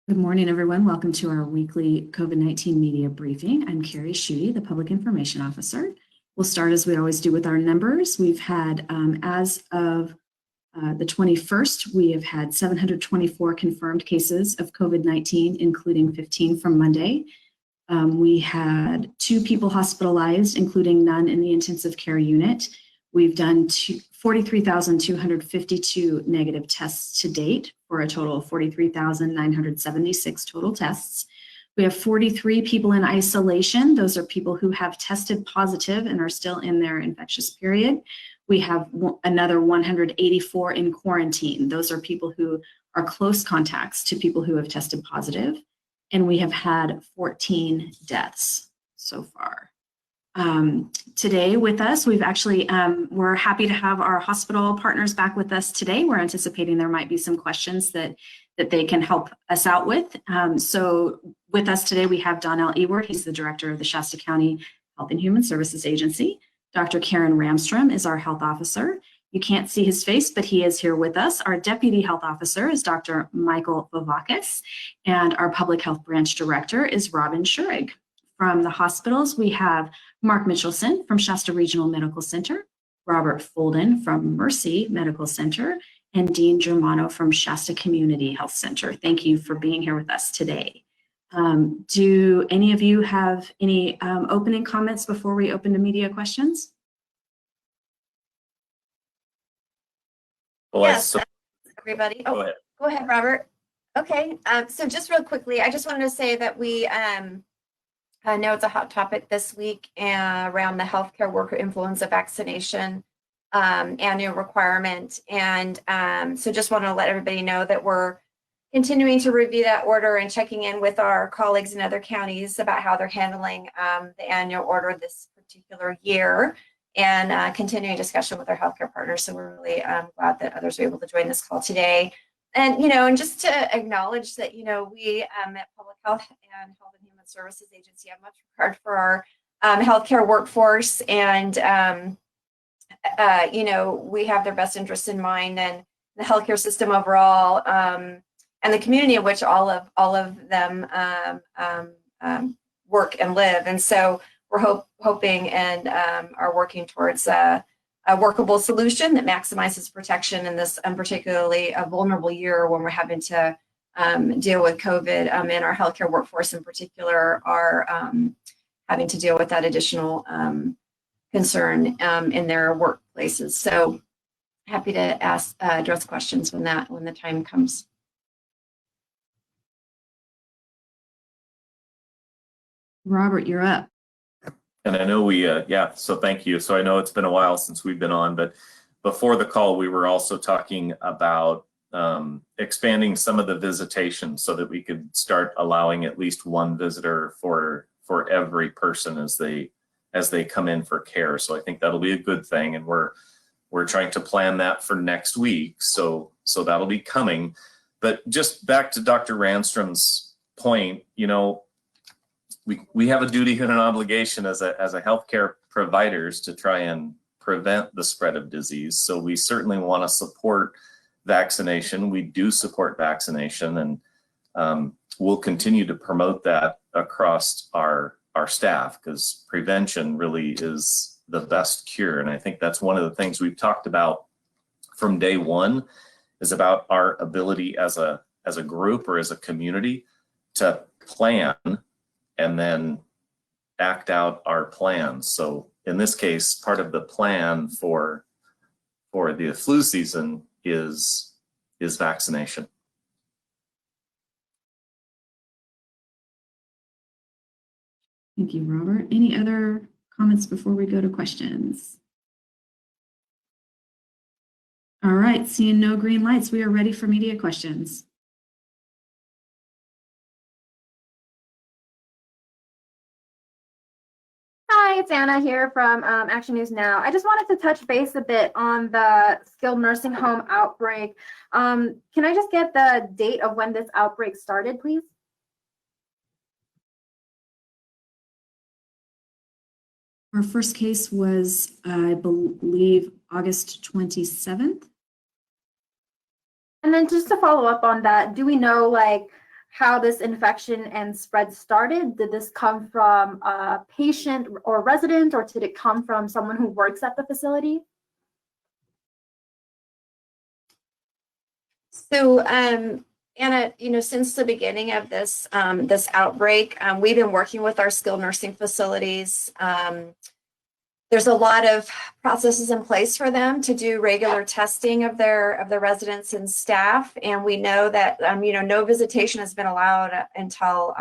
Good morning, everyone. Welcome to our weekly COVID-19 media briefing. I'm Kerri Schuette, the Public Information Officer. We'll start as we always do with our numbers. We've had, as of the 21st, we have had 724 confirmed cases of COVID-19, including 15 from Monday. We had 2 people hospitalized, including none in the intensive care unit. We've done 43,252 negative tests to date for a total of 43,976 total tests. We have 43 people in isolation. Those are people who have tested positive and are still in their infectious period. We have another 184 in quarantine. Those are people who are close contacts to people who have tested positive. And we have had 14 deaths so far. Today with us, we've actually, we're happy to have our hospital partners back with us today. We're anticipating there might be some questions that they can help us out with. So with us today, we have Donnell Ewert. He's the director of the Shasta County Health and Human Services Agency. Dr. Karen Ramstrom is our health officer. You can't see his face, but he is here with us. Our deputy health officer is Dr. Michael Vavakis, and our public health branch director is Robin Schurig. From the hospitals, we have Mark Mitchelson from Shasta Regional Medical Center, Robert Folden from Mercy Medical Center, and Dean Germano from Shasta Community Health Center. Thank you for being here with us today. Do any of you have any opening comments before we open to media questions? Yes, everybody. Go ahead, Robert. Okay, so just real quickly, I just wanted to say that we I know it's a hot topic this week around the healthcare worker influenza vaccination annual requirement. And so just want to let everybody know that we're continuing to review that order and checking in with our colleagues in other counties about how they're handling the annual order this particular year, and continuing discussion with our healthcare partners. So we're really glad that others are able to join this call today. And, and just to acknowledge that, we at Public Health and Health and Human Services Agency have much regard for our healthcare workforce, and, we have their best interests in mind, and the healthcare system overall, and the community in which all of them work and live. And so we're hoping and are working towards a workable solution that maximizes protection in this particularly a vulnerable year when we're having to deal with COVID, and our healthcare workforce in particular are having to deal with that additional concern in their workplaces. So happy to address questions when the time comes. Robert, you're up. And I know so thank you. So I know it's been a while since we've been on, but before the call, we were also talking about expanding some of the visitation so that we could start allowing at least one visitor for every person as they come in for care. So I think that'll be a good thing, and we're trying to plan that for next week. So that'll be coming. But just back to Dr. Ramstrom's point, we have a duty and an obligation as a healthcare providers to try and prevent the spread of disease. So we certainly want to support vaccination. We do support vaccination, and we'll continue to promote that across our staff, because prevention really is the best cure. And I think that's one of the things we've talked about from day one, is about our ability as a group or as a community to plan and then act out our plans. So in this case, part of the plan for the flu season is vaccination. Thank you, Robert. Any other comments before we go to questions? All right, seeing no green lights, we are ready for media questions. Hi, it's Anna here from Action News Now. I just wanted to touch base a bit on the skilled nursing home outbreak. Can I just get the date of when this outbreak started, please? Our first case was, I believe, August 27th. And then just to follow up on that, do we know like how this infection and spread started? Did this come from a patient or resident, or did it come from someone who works at the facility? So, Anna, since the beginning of this this outbreak, we've been working with our skilled nursing facilities. There's a lot of processes in place for them to do regular testing of their residents and staff, and we know that no visitation has been allowed until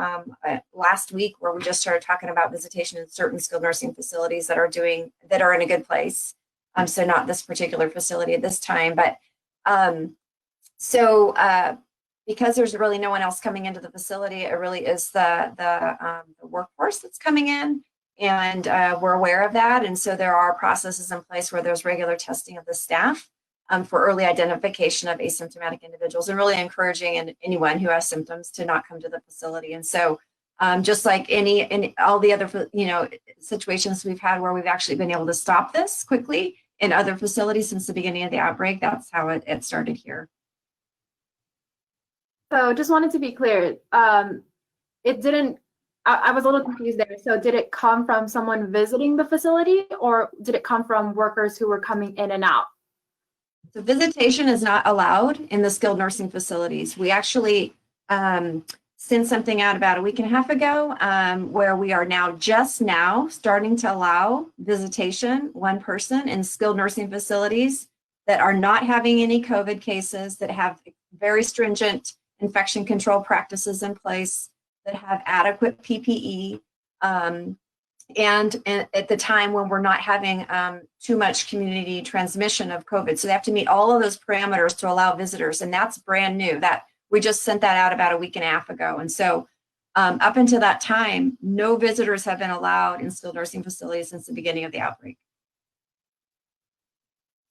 last week, where we just started talking about visitation in certain skilled nursing facilities that are in a good place. So not this particular facility at this time, but because there's really no one else coming into the facility, it really is the workforce that's coming in. And we're aware of that. And so there are processes in place where there's regular testing of the staff for early identification of asymptomatic individuals, and really encouraging anyone who has symptoms to not come to the facility. And so just like all the other situations we've had where we've actually been able to stop this quickly in other facilities since the beginning of the outbreak, that's how it started here. So just wanted to be clear, it didn't, I was a little confused there. So did it come from someone visiting the facility, or did it come from workers who were coming in and out? So visitation is not allowed in the skilled nursing facilities. We actually sent something out about a week and a half ago where we are just now starting to allow visitation, one person, in skilled nursing facilities that are not having any COVID cases, that have very stringent infection control practices in place, that have adequate PPE, and at the time when we're not having too much community transmission of COVID. So they have to meet all of those parameters to allow visitors, and that's brand new. That we just sent that out about a week and a half ago. And so up until that time, no visitors have been allowed in skilled nursing facilities since the beginning of the outbreak.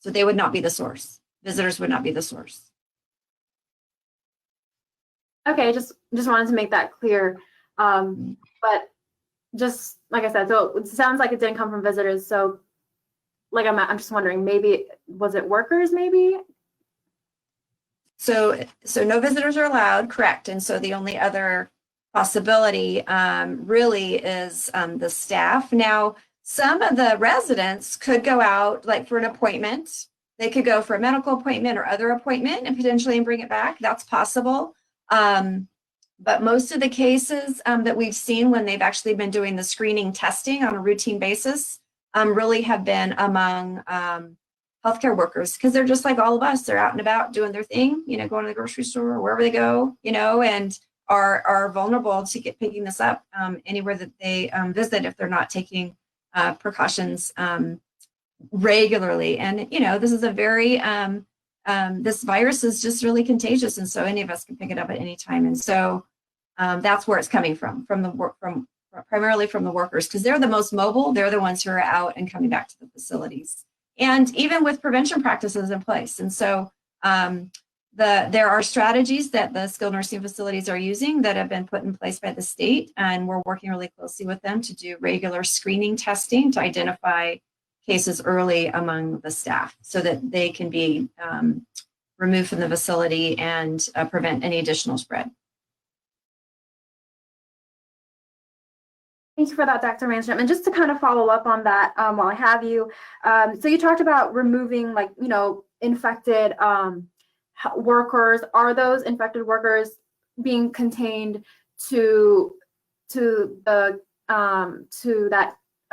So they would not be the source. Visitors would not be the source. Okay, just wanted to make that clear. But just like I said, so it sounds like it didn't come from visitors. So like I'm just wondering, maybe was it workers maybe? So no visitors are allowed, correct. And so the only other possibility really is the staff. Now, some of the residents could go out like for an appointment. They could go for a medical appointment or other appointment and potentially bring it back. That's possible. But most of the cases that we've seen when they've actually been doing the screening testing on a routine basis really have been among healthcare workers, because they're just like all of us. They're out and about doing their thing, going to the grocery store or wherever they go, and are vulnerable to picking this up anywhere that they visit if they're not taking precautions regularly. And, this is a very this virus is just really contagious, and so any of us can pick it up at any time. And so that's where it's coming from primarily from the workers, because they're the most mobile. They're the ones who are out and coming back to the facilities, and even with prevention practices in place. And so there are strategies that the skilled nursing facilities are using that have been put in place by the state, and we're working really closely with them to do regular screening testing to identify cases early among the staff so that they can be removed from the facility and prevent any additional spread. Thank you for that, Dr. Ramstrom. And just to kind of follow up on that while I have you, so you talked about removing infected workers. Are those infected workers being contained to that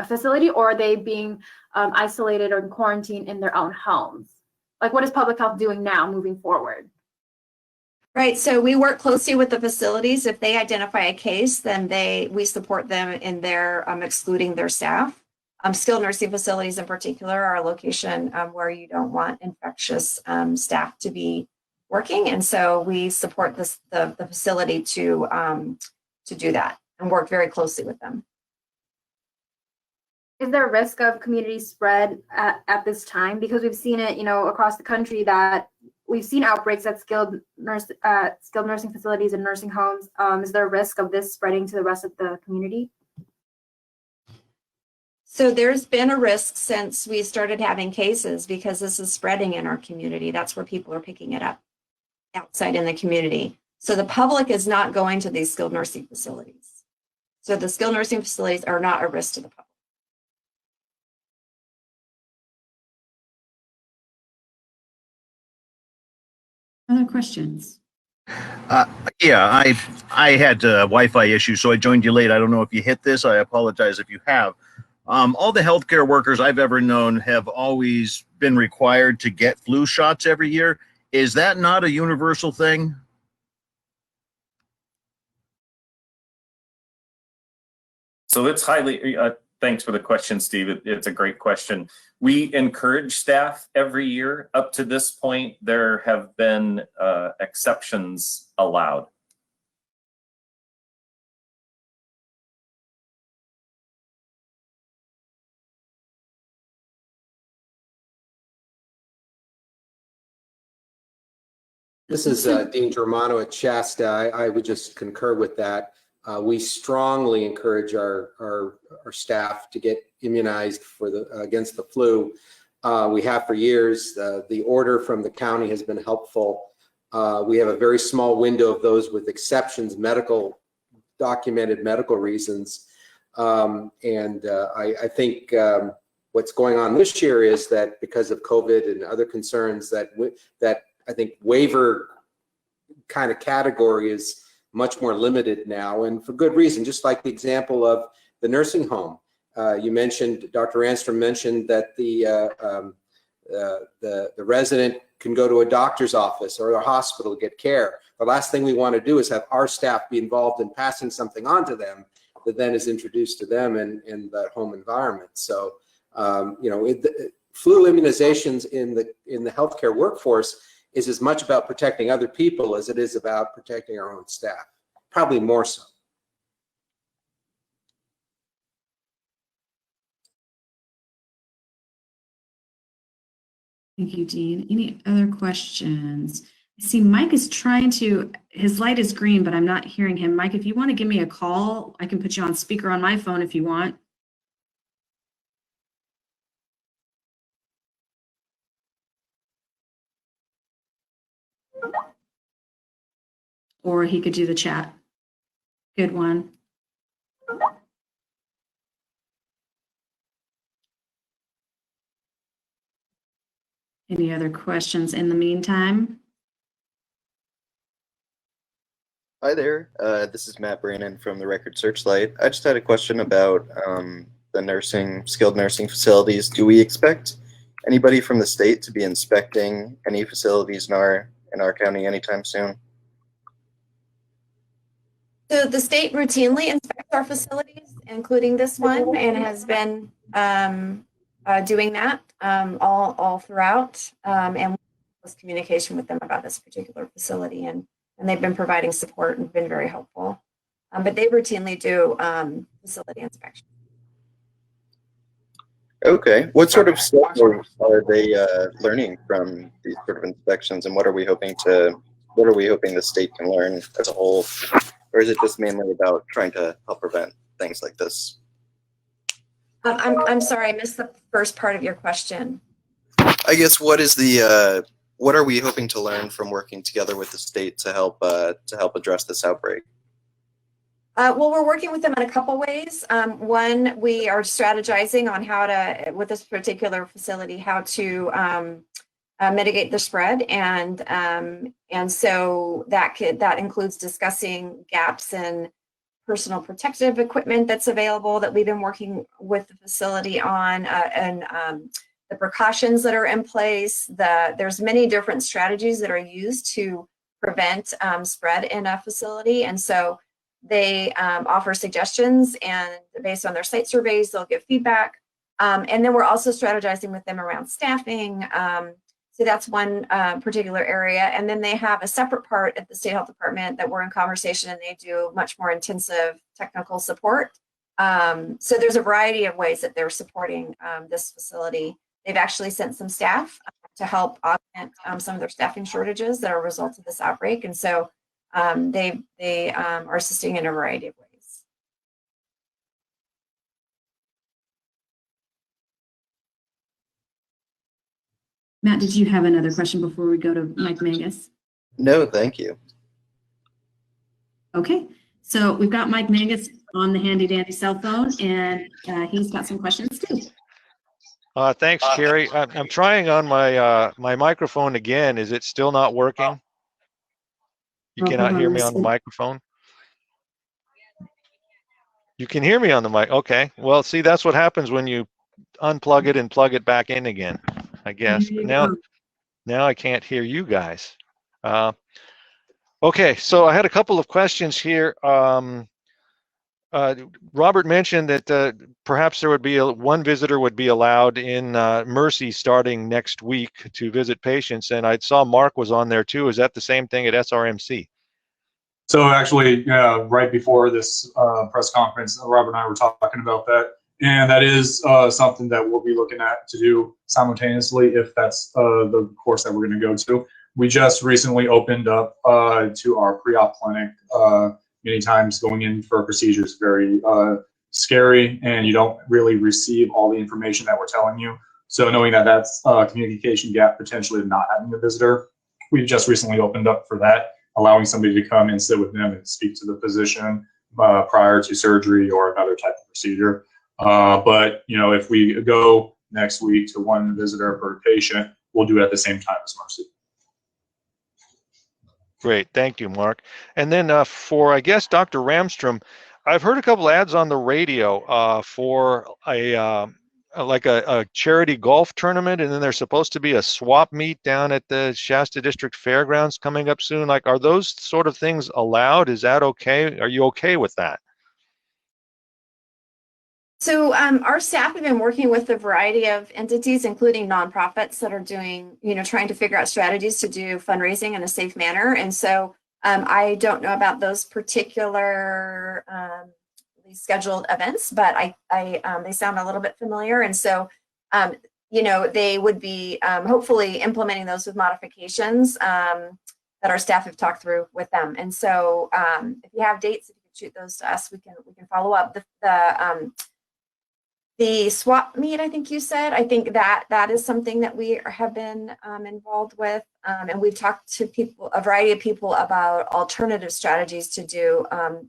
facility, or are they being isolated or quarantined in their own homes? Like, what is public health doing now moving forward? Right, so we work closely with the facilities. If they identify a case, then we support them in their excluding their staff. Skilled nursing facilities in particular are a location where you don't want infectious staff to be working, and so we support the facility to do that and work very closely with them. Is there a risk of community spread at this time? Because we've seen it, across the country, that we've seen outbreaks at skilled nursing facilities and nursing homes. Is there a risk of this spreading to the rest of the community? So there's been a risk since we started having cases, because this is spreading in our community. That's where people are picking it up, outside in the community. So the public is not going to these skilled nursing facilities. So the skilled nursing facilities are not a risk to the public. Other questions? Yeah, I had Wi-Fi issues, so I joined you late. I don't know if you hit this. I apologize if you have. All the healthcare workers I've ever known have always been required to get flu shots every year. Is that not a universal thing? So it's highly, thanks for the question, Steve. It's a great question. We encourage staff every year. Up to this point, there have been exceptions allowed. This is Dean Germano at Shasta. I would just concur with that. We strongly encourage our staff to get immunized against the flu. We have for years. The order from the county has been helpful. We have a very small window of those with exceptions, documented medical reasons. I think what's going on this year is that because of COVID and other concerns, that I think waiver kind of category is much more limited now, and for good reason. Just like the example of the nursing home, you mentioned, Dr. Ramstrom mentioned that the resident can go to a doctor's office or a hospital to get care. The last thing we want to do is have our staff be involved in passing something on to them that then is introduced to them in the home environment. So, flu immunizations in the healthcare workforce is as much about protecting other people as it is about protecting our own staff, probably more so. Thank you, Dean. Any other questions? I see Mike is trying to, his light is green, but I'm not hearing him. Mike, if you want to give me a call, I can put you on speaker on my phone if you want. Or he could do the chat. Good one. Any other questions in the meantime? Hi there. This is Matt Brannon from the Record Searchlight. I just had a question about the skilled nursing facilities. Do we expect anybody from the state to be inspecting any facilities in our county anytime soon? So the state routinely inspects our facilities, including this one, and has been doing that all throughout. And we communication with them about this particular facility, and they've been providing support and been very helpful. But they routinely do facility inspections. Okay. What sort of stuff are they learning from these sort of inspections, and what are we hoping the state can learn as a whole? Or is it just mainly about trying to help prevent things like this? I'm sorry, I missed the first part of your question. I guess what are we hoping to learn from working together with the state to help address this outbreak? Well, we're working with them in a couple ways. One, we are strategizing on how to, with this particular facility, how to mitigate the spread, and so that includes discussing gaps in personal protective equipment that's available that we've been working with the facility on, and the precautions that are in place. There's many different strategies that are used to prevent spread in a facility, and so they offer suggestions, and based on their site surveys, they'll give feedback. And then we're also strategizing with them around staffing. So that's one particular area. And then they have a separate part at the State Health Department that we're in conversation, and they do much more intensive technical support. So there's a variety of ways that they're supporting this facility. They've actually sent some staff to help augment some of their staffing shortages that are a result of this outbreak. And so they are assisting in a variety of ways. Matt, did you have another question before we go to Mike Mangus? No, thank you. Okay, so we've got Mike Mangus on the handy dandy cell phone, and he's got some questions too. Thanks, Kerri. I'm trying on my my microphone again. Is it still not working? You Oh, cannot hold on, hear let me me on the see. microphone? You can hear me on the mic. Okay. Well, see, that's what happens when you unplug it and plug it back in again, I guess. There But you go. now I can't hear you guys. Okay, so I had a couple of questions here. Robert mentioned that perhaps there would be one visitor would be allowed in Mercy starting next week to visit patients, and I saw Mark was on there too. Is that the same thing at SRMC? So actually, right before this press conference, Robert and I were talking about that, and that is something that we'll be looking at to do simultaneously if that's the course that we're going to go to. We just recently opened up to our pre-op clinic. Many times going in for procedures very scary, and you don't really receive all the information that we're telling you. So knowing that that's a communication gap potentially of not having a visitor, we've just recently opened up for that, allowing somebody to come and sit with them and speak to the physician prior to surgery or another type of procedure. But you know, if we go next week to one visitor per patient, we'll do it at the same time as Mercy. Great, thank you, Mark. And then for, I guess, Dr. Ramstrom, I've heard a couple ads on the radio for like a charity golf tournament, and then there's supposed to be a swap meet down at the Shasta District Fairgrounds coming up soon. Like, are those sort of things allowed? Is that okay? Are you okay with that? So our staff have been working with a variety of entities, including nonprofits that are doing, trying to figure out strategies to do fundraising in a safe manner. And so I don't know about those particular scheduled events, but they sound a little bit familiar. And so, they would be hopefully implementing those with modifications that our staff have talked through with them. And so if you have dates, if you can shoot those to us, we can follow up. The swap meet, I think you said, I think that is something that we have been involved with. And we've talked to a variety of people about alternative strategies to do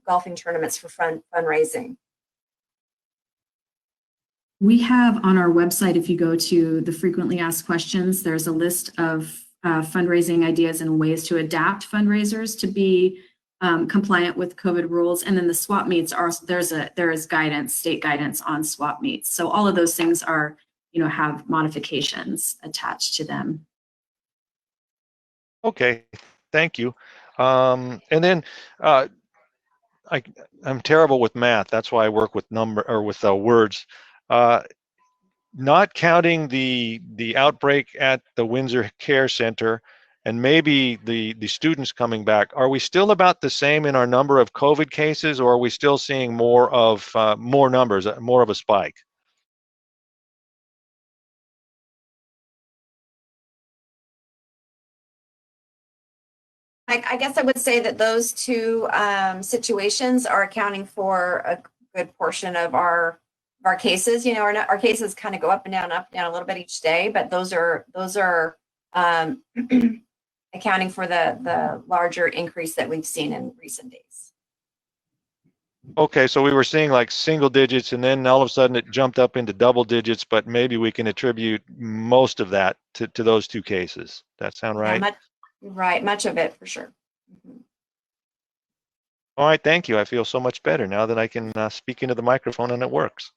golfing tournaments for fundraising. We have on our website, if you go to the frequently asked questions, there's a list of fundraising ideas and ways to adapt fundraisers to be compliant with COVID rules. And then the swap meets are, there is guidance, state guidance on swap meets. So all of those things are, have modifications attached to them. Okay, thank you. And then I'm terrible with math. That's why I work with words. Not counting the outbreak at the Windsor Care Center and maybe the students coming back, are we still about the same in our number of COVID cases, or are we still seeing more of more numbers, more of a spike? I guess I would say that those two situations are accounting for a good portion of our cases. Our cases kind of go up and down a little bit each day, but those are accounting for the larger increase that we've seen in recent days. Okay, so we were seeing like single digits, and then all of a sudden it jumped up into double digits, but maybe we can attribute most of that to those two cases. That sound right? Yeah, much of it for sure. Mm-hmm. All right, thank you. I feel so much better now that I can speak into the microphone and it works.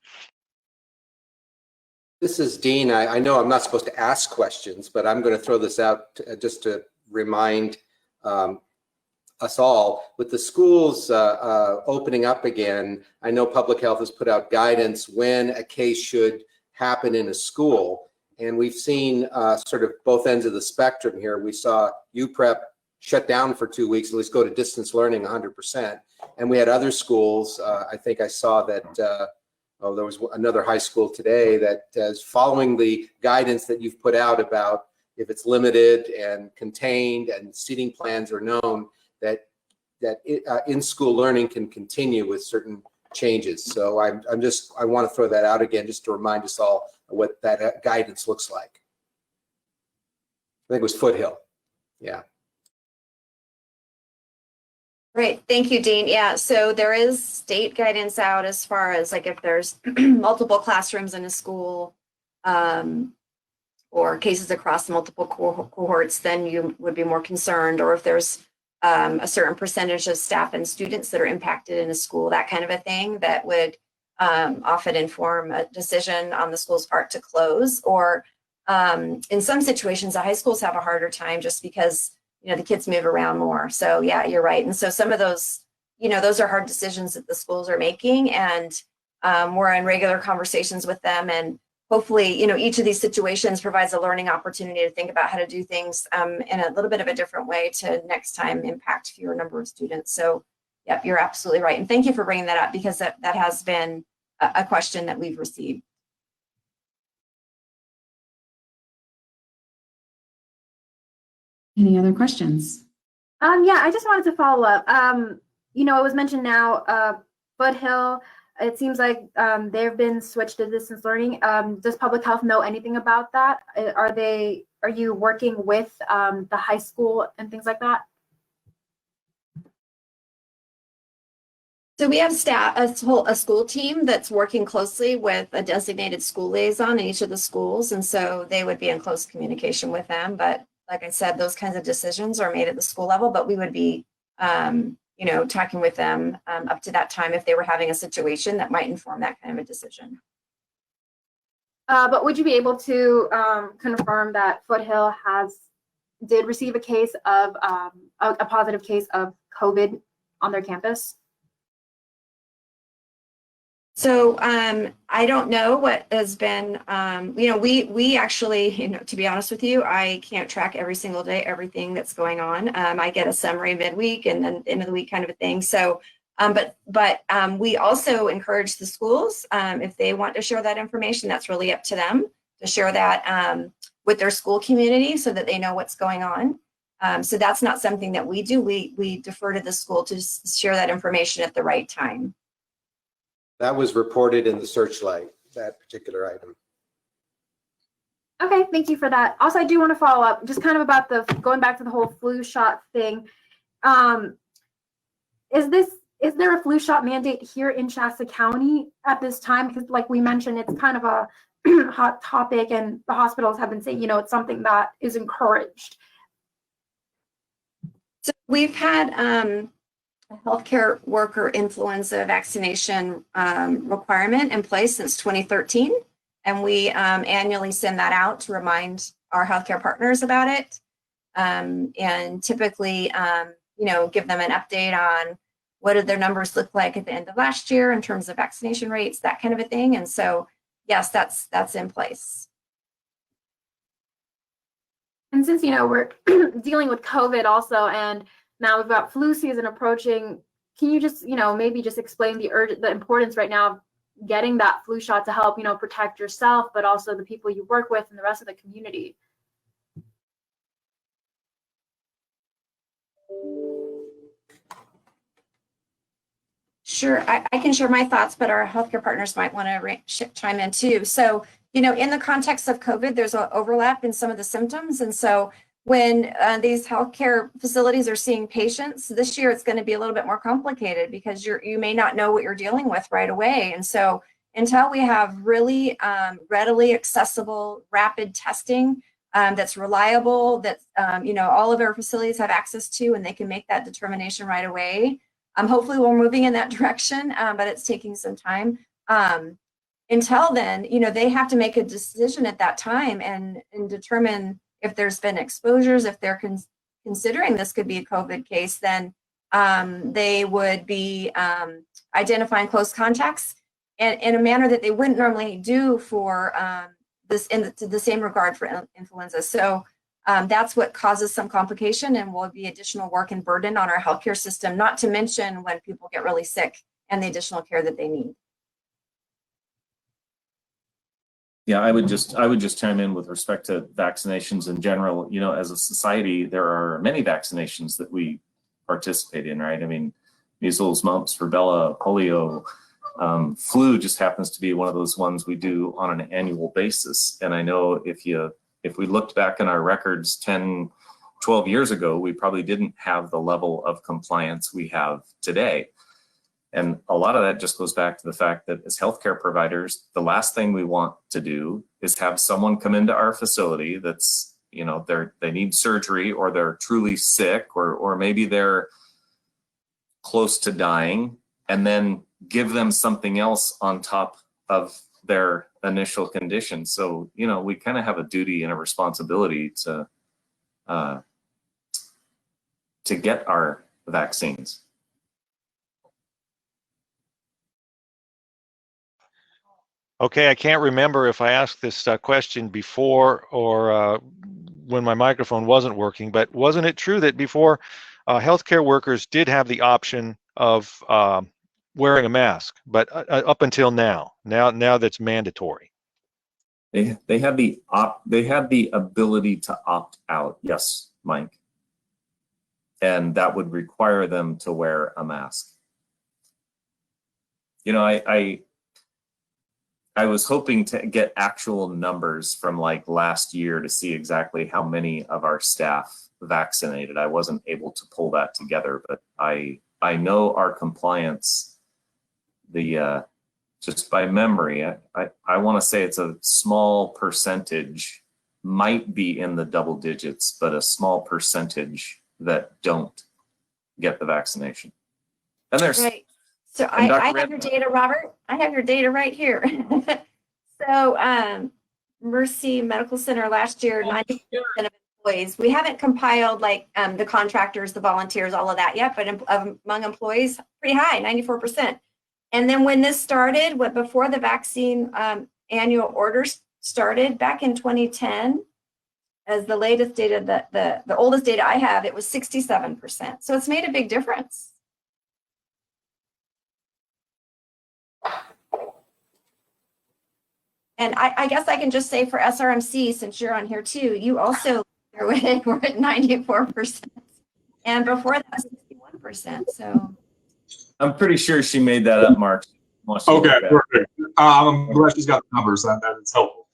This is Dean. I know I'm not supposed to ask questions, but I'm going to throw this out just to remind us all. With the schools opening up again, I know public health has put out guidance when a case should happen in a school. And we've seen sort of both ends of the spectrum here. We saw UPrep shut down for 2 weeks, at least go to distance learning 100%. And we had other schools. I think I saw that there was another high school today that is following the guidance that you've put out about if it's limited and contained and seating plans are known, that in-school learning can continue with certain changes. So I want to throw that out again just to remind us all what that guidance looks like. I think it was Foothill. Yeah. Great, thank you, Dean. Yeah, so there is state guidance out as far as like if there's multiple classrooms in a school or cases across multiple cohorts, then you would be more concerned. Or if there's a certain percentage of staff and students that are impacted in a school, that kind of a thing, that would often inform a decision on the school's part to close. Or in some situations, the high schools have a harder time just because the kids move around more. So yeah, you're right. And so some of those, those are hard decisions that the schools are making, and we're in regular conversations with them. And hopefully, each of these situations provides a learning opportunity to think about how to do things in a little bit of a different way to next time impact fewer number of students. So yep, you're absolutely right. And thank you for bringing that up, because that has been a question that we've received. Any other questions? Yeah, I just wanted to follow up. It was mentioned now, Foothill, it seems like they've been switched to distance learning. Does public health know anything about that? Are you working with the high school and things like that? So we have staff, a school team that's working closely with a designated school liaison in each of the schools. And so they would be in close communication with them. But like I said, those kinds of decisions are made at the school level, but we would be, talking with them up to that time if they were having a situation that might inform that kind of a decision. But would you be able to confirm that Foothill did receive a case of a positive case of COVID on their campus? So I don't know what has been, we actually, to be honest with you, I can't track every single day everything that's going on. I get a summary midweek and then end of the week kind of a thing. So, but we also encourage the schools, if they want to share that information, that's really up to them to share that with their school community so that they know what's going on. So that's not something that we do. We defer to the school to share that information at the right time. That was reported in the Searchlight, that particular item. Okay, thank you for that. Also, I do want to follow up just kind of about going back to the whole flu shot thing. Is there a flu shot mandate here in Shasta County at this time? Because like we mentioned, it's kind of a hot topic, and the hospitals have been saying, it's something that is encouraged. So we've had a healthcare worker influenza vaccination requirement in place since 2013. And we annually send that out to remind our healthcare partners about it. And typically, give them an update on what did their numbers look like at the end of last year in terms of vaccination rates, that kind of a thing. And so, yes, that's in place. And since, we're dealing with COVID also, and now we've got flu season approaching, can you just, maybe just explain the importance right now of getting that flu shot to help, protect yourself, but also the people you work with and the rest of the community? Sure, I can share my thoughts, but our healthcare partners might want to chime in too. So, in the context of COVID, there's an overlap in some of the symptoms. And so when these healthcare facilities are seeing patients this year, it's going to be a little bit more complicated because you may not know what you're dealing with right away. And so until we have really readily accessible, rapid testing that's reliable, that all of our facilities have access to, and they can make that determination right away. Hopefully we're moving in that direction, but it's taking some time. Until then, they have to make a decision at that time and determine if there's been exposures. If they're considering this could be a COVID case, then they would be identifying close contacts in a manner that they wouldn't normally do for this in the same regard for influenza. So that's what causes some complication and will be additional work and burden on our healthcare system, not to mention when people get really sick and the additional care that they need. Yeah, I would just chime in with respect to vaccinations in general. As a society, there are many vaccinations that we participate in, right? I mean, measles, mumps, rubella, polio, flu just happens to be one of those ones we do on an annual basis. And I know if we looked back in our records 10, 12 years ago, we probably didn't have the level of compliance we have today. And a lot of that just goes back to the fact that as healthcare providers, the last thing we want to do is have someone come into our facility that's, you know, they need surgery, or they're truly sick, or maybe they're close to dying, and then give them something else on top of their initial condition. So, you know, we kind of have a duty and a responsibility to get our vaccines. Okay, I can't remember if I asked this question before or when my microphone wasn't working, but wasn't it true that before healthcare workers did have the option of wearing a mask, but up until now that's mandatory? They have the ability to opt out. Yes, Mike. And that would require them to wear a mask. You know, I was hoping to get actual numbers from like last year to see exactly how many of our staff vaccinated. I wasn't able to pull that together, but I know our compliance, just by memory, I want to say it's a small percentage, might be in the double digits, but a small percentage that don't get the vaccination. And there's Right. So And Dr. I have your data, Robert. I have your data right here. So Mercy Medical Center last year, 90% of employees. We haven't compiled like the contractors, the volunteers, all of that yet, but among employees, pretty high, 94%. And then when this started, before the vaccine annual orders started back in 2010, as the latest data, the oldest data I have, it was 67%. So it's made a big difference. And I guess I can just say for SRMC, since you're on here too, you also were at 94%. And before that, 61%. So I'm pretty sure she made that up, Mark. Okay, perfect. I'm glad she's got the numbers. That is helpful.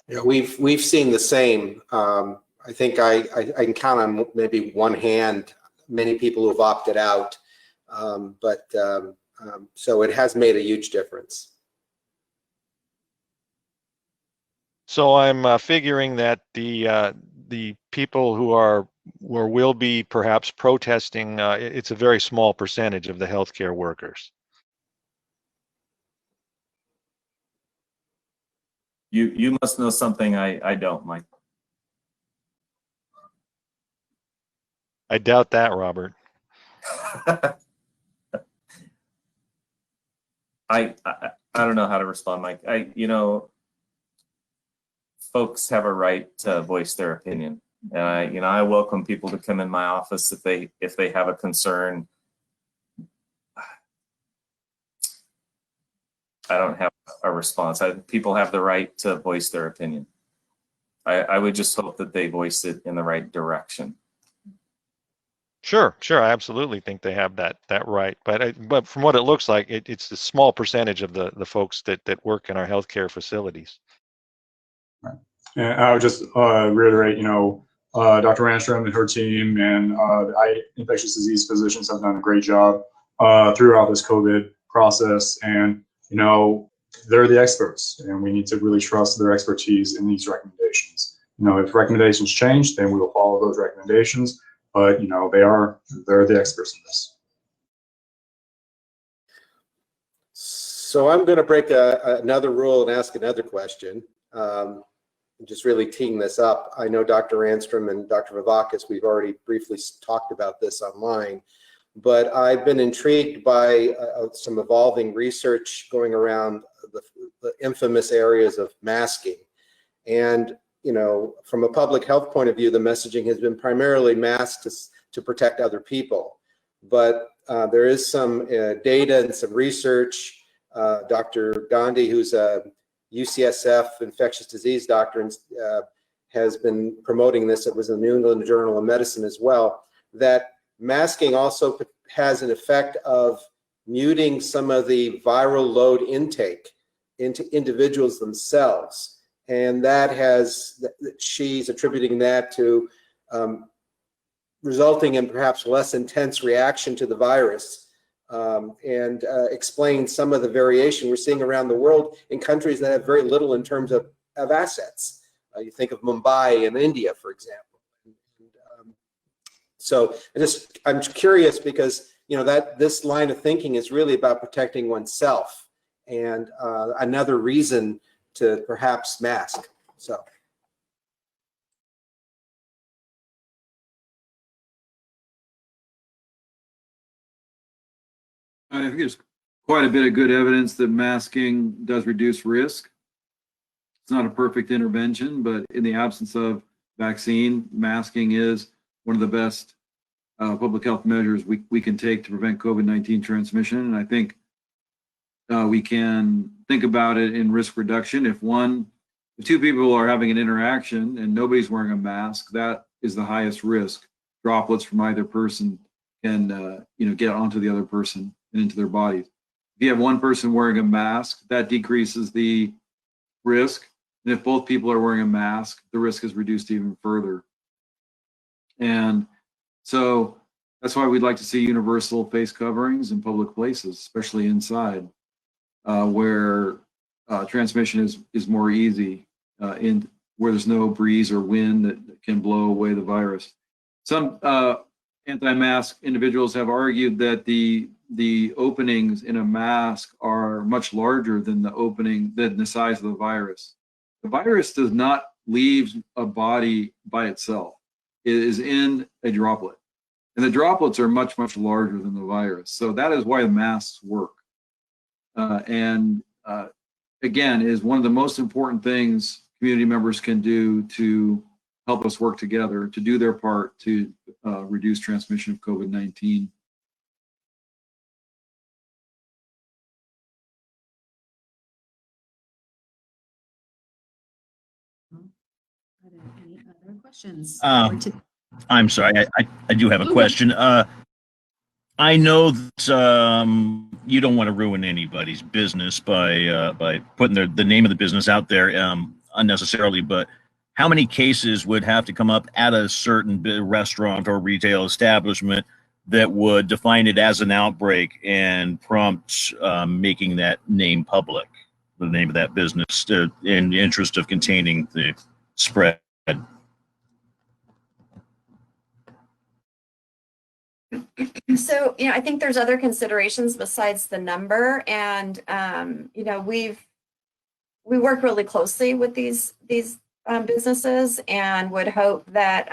Yeah, we've seen the same. I think I can count on maybe one hand many people who have opted out, so it has made a huge difference. So I'm figuring that the people who are or will be perhaps protesting, it's a very small percentage of the healthcare workers. You must know something I don't, Mike. I doubt that, Robert. I don't know how to respond, Mike. Folks have a right to voice their opinion. And I welcome people to come in my office if they have a concern. I don't have a response. People have the right to voice their opinion. I would just hope that they voice it in the right direction. Sure. I absolutely think they have that right. But from what it looks like, it's a small percentage of the folks that work in our healthcare facilities. And I would just reiterate, Dr. Ramstrom and her team and the infectious disease physicians have done a great job throughout this COVID process. And, they're the experts, and we need to really trust their expertise in these recommendations. If recommendations change, then we will follow those recommendations. But, they're the experts in this. So I'm going to break another rule and ask another question. Just really teeing this up. I know Dr. Ramstrom and Dr. Vivakis, we've already briefly talked about this online, but I've been intrigued by some evolving research going around the infamous areas of masking. And, from a public health point of view, the messaging has been primarily masked to protect other people. But there is some data and some research. Dr. Gandhi, who's a UCSF infectious disease doctor, has been promoting this. It was in the New England Journal of Medicine as well, that masking also has an effect of muting some of the viral load intake into individuals themselves. and she's attributing that to resulting in perhaps less intense reaction to the virus, and explain some of the variation we're seeing around the world in countries that have very little in terms of assets. You think of Mumbai in India, for example. So I'm curious because that this line of thinking is really about protecting oneself, and another reason to perhaps mask. So. I think there's quite a bit of good evidence that masking does reduce risk. It's not a perfect intervention, but in the absence of vaccine, masking is one of the best public health measures we can take to prevent COVID-19 transmission. And I think we can think about it in risk reduction. If two people are having an interaction and nobody's wearing a mask, that is the highest risk. Droplets from either person can get onto the other person and into their bodies. If you have one person wearing a mask, that decreases the risk. And if both people are wearing a mask, the risk is reduced even further. And so that's why we'd like to see universal face coverings in public places, especially inside, where transmission is more easy, in where there's no breeze or wind that can blow away the virus. Some anti-mask individuals have argued that the openings in a mask are much larger than the size of the virus. The virus does not leave a body by itself. It is in a droplet. And the droplets are much, much larger than the virus. So that is why the masks work. Again, is one of the most important things community members can do to help us work together to do their part to reduce transmission of COVID-19. Are there any other questions? I'm sorry, I do have a question. I know that you don't want to ruin anybody's business by putting the name of the business out there unnecessarily, but how many cases would have to come up at a certain restaurant or retail establishment that would define it as an outbreak and prompt making that name public, the name of that business, in the interest of containing the spread? So, I think there's other considerations besides the number, and we work really closely with these businesses, and would hope that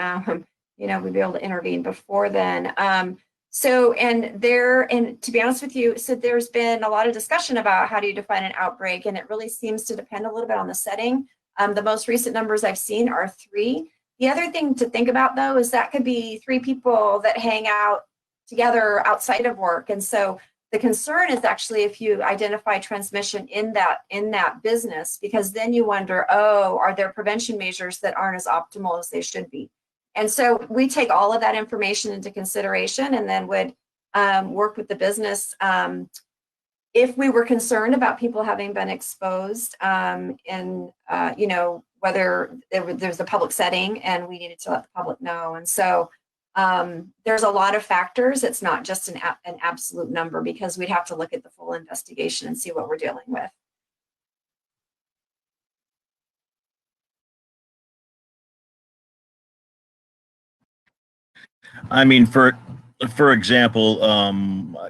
we'd be able to intervene before then. And to be honest with you, so there's been a lot of discussion about how do you define an outbreak, and it really seems to depend a little bit on the setting. The most recent numbers I've seen are 3. The other thing to think about, though, is that could be 3 people that hang out together outside of work. And so the concern is actually if you identify transmission in that business, because then you wonder, are there prevention measures that aren't as optimal as they should be? And so we take all of that information into consideration, and then would work with the business if we were concerned about people having been exposed in whether there's a public setting and we needed to let the public know. And so there's a lot of factors. It's not just an absolute number, because we'd have to look at the full investigation and see what we're dealing with. I mean, for example,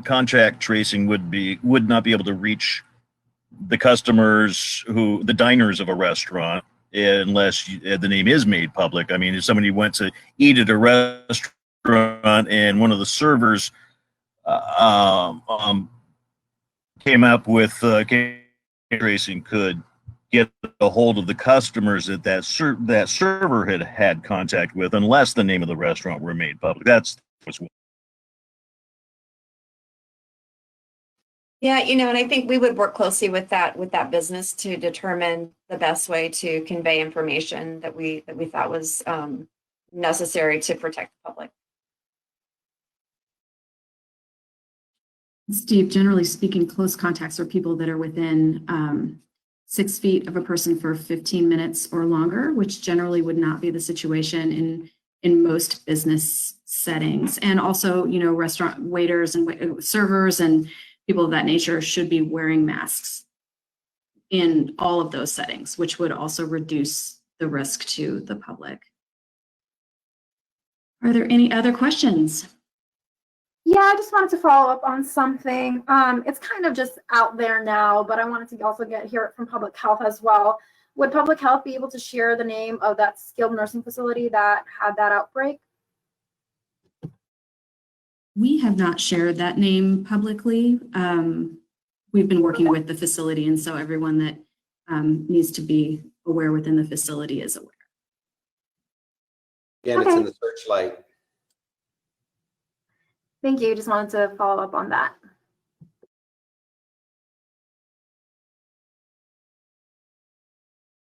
contact tracing would not be able to reach the customers the diners of a restaurant unless the name is made public. I mean, if somebody went to eat at a restaurant and one of the servers came up with tracing, could get a hold of the customers that server had contact with, unless the name of the restaurant were made public. That's what's. Yeah, and I think we would work closely with that business to determine the best way to convey information that we thought was necessary to protect the public. Steve, generally speaking, close contacts are people that are within 6 feet of a person for 15 minutes or longer, which generally would not be the situation in most business settings. And also, you know, restaurant waiters and servers and people of that nature should be wearing masks in all of those settings, which would also reduce the risk to the public. Are there any other questions? Yeah, I just wanted to follow up on something. It's kind of just out there now, but I wanted to also hear it from public health as well. Would public health be able to share the name of that skilled nursing facility that had that outbreak? We have not shared that name publicly. We've been working with the facility, and so everyone that needs to be aware within the facility is aware. Again, it's in the searchlight. Thank you. Just wanted to follow up on that.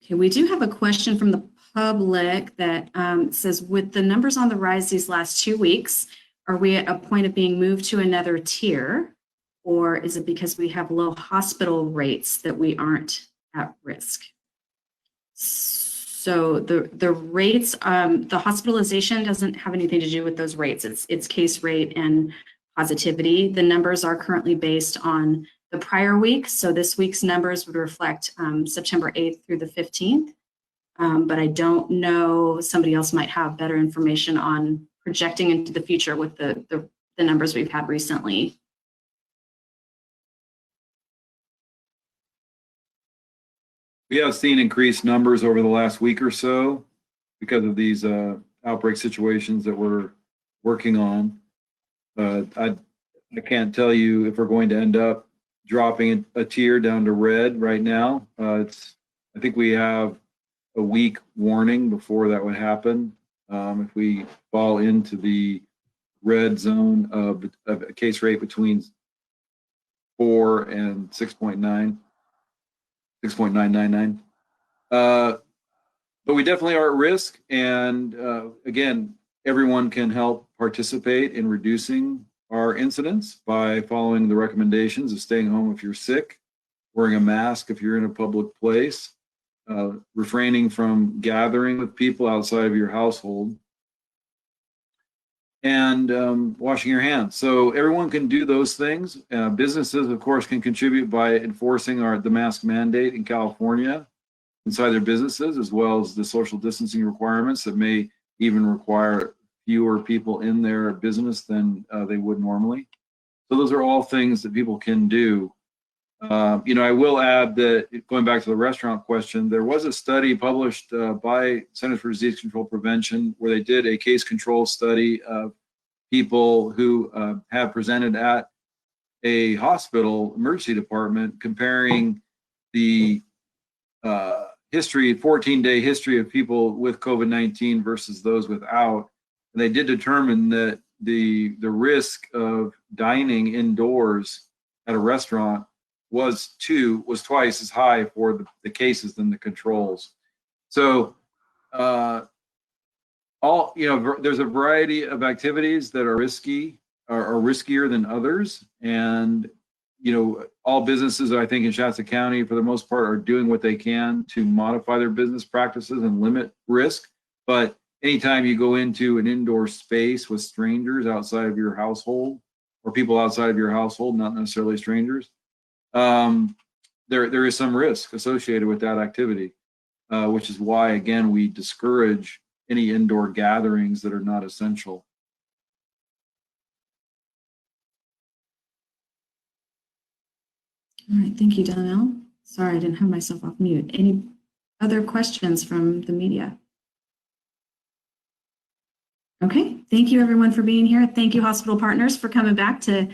Okay, we do have a question from the public that says, with the numbers on the rise these last 2 weeks, are we at a point of being moved to another tier? Or is it because we have low hospital rates that we aren't at risk? So the rates, the hospitalization doesn't have anything to do with those rates. It's case rate and positivity. The numbers are currently based on the prior week. So this week's numbers would reflect September 8th through the 15th. But I don't know, somebody else might have better information on projecting into the future with the numbers we've had recently. We have seen increased numbers over the last week or so because of these outbreak situations that we're working on. I can't tell you if we're going to end up dropping a tier down to red right now. I think we have a week warning before that would happen. If we fall into the red zone of a case rate between 4 and 6.999. But we definitely are at risk. And again, everyone can help participate in reducing our incidence by following the recommendations of staying home if you're sick, wearing a mask if you're in a public place, refraining from gathering with people outside of your household, and washing your hands. So everyone can do those things. Businesses, of course, can contribute by enforcing the mask mandate in California inside their businesses, as well as the social distancing requirements that may even require fewer people in their business than they would normally. So those are all things that people can do. I will add that, going back to the restaurant question, there was a study published by Centers for Disease Control Prevention where they did a case control study of people who have presented at a hospital emergency department, comparing the 14-day history of people with COVID-19 versus those without. And they did determine that the risk of dining indoors at a restaurant was twice as high for the cases than the controls. So there's a variety of activities that are risky or riskier than others. And all businesses, I think, in Shasta County, for the most part, are doing what they can to modify their business practices and limit risk. But anytime you go into an indoor space with strangers outside of your household, or people outside of your household, not necessarily strangers, there is some risk associated with that activity, which is why, again, we discourage any indoor gatherings that are not essential. All right, thank you, Donnell. Sorry, I didn't have myself off mute. Any other questions from the media? Okay, thank you everyone for being here. Thank you, hospital partners, for coming back to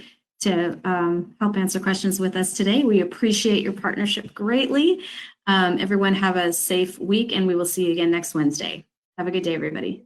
help answer questions with us today. We appreciate your partnership greatly. Everyone have a safe week, and we will see you again next Wednesday. Have a good day, everybody.